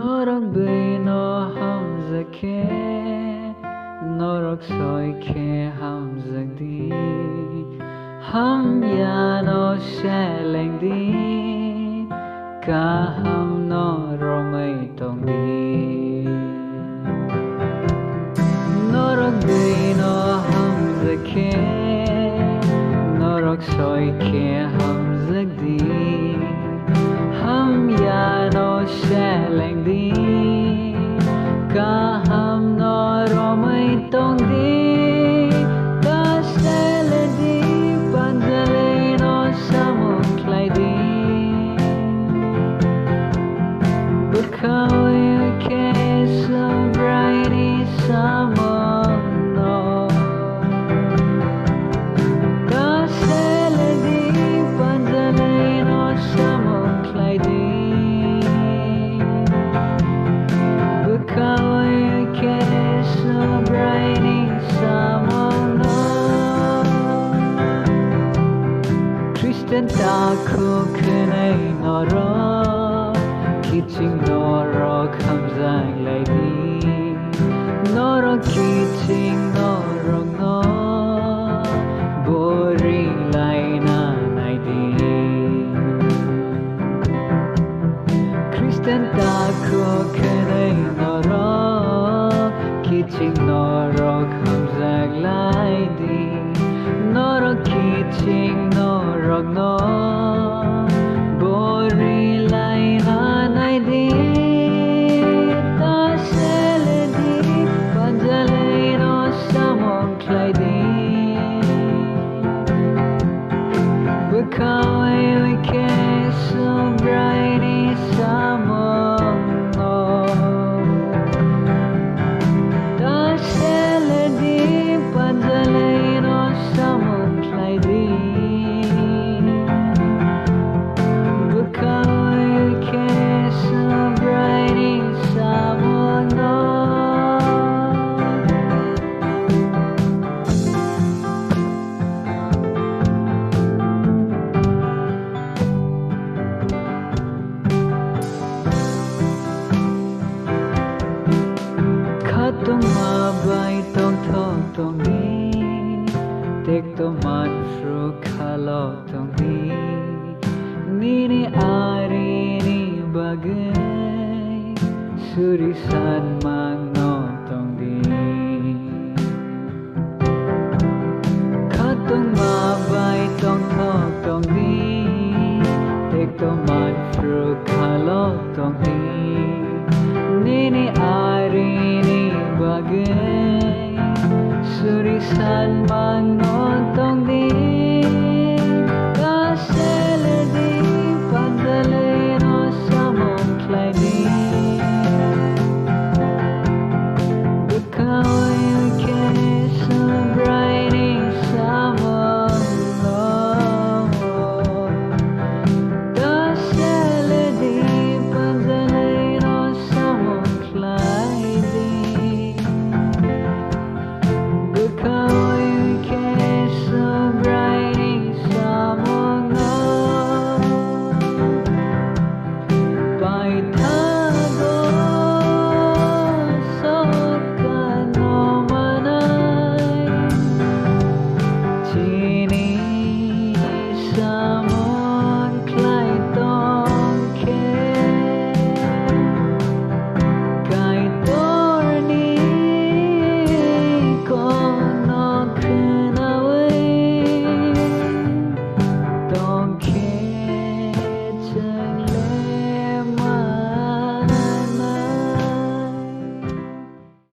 Norok bino hamzake, norok soike hamzagdi, ham yano shelengdi, ka ham noromay tongdi. Norok bino hamzake, norok soike hamzagdi, ham yano shelengdi, ka ham noromay tongdi. Ka sheledi panjalino samuklaidi, bukawi kesa brighty samono. Ka sheledi panjalino samuklaidi, bukawi kesa brighty samono. Christian taku kenai noro, kiching noro kamzang lady, noro kiching noro no, boring laina naidi. Christian taku kenai noro, kiching noro kamzang lady, noro kiching noro no, boring laina naidi. Ta sheledi panjalino samuklaidi, bukawi kesa brighty samono. Ta sheledi panjalino samuklaidi, bukawi kesa brighty samono. Khatung mabai tong thong tong ni, tek to man fru khalo tong ni, nini ari ni bagai, surisan mangno tong di. Khatung mabai tong thong tong ni, tek to man fru khalo tong ni, nini ari ni bagai, surisan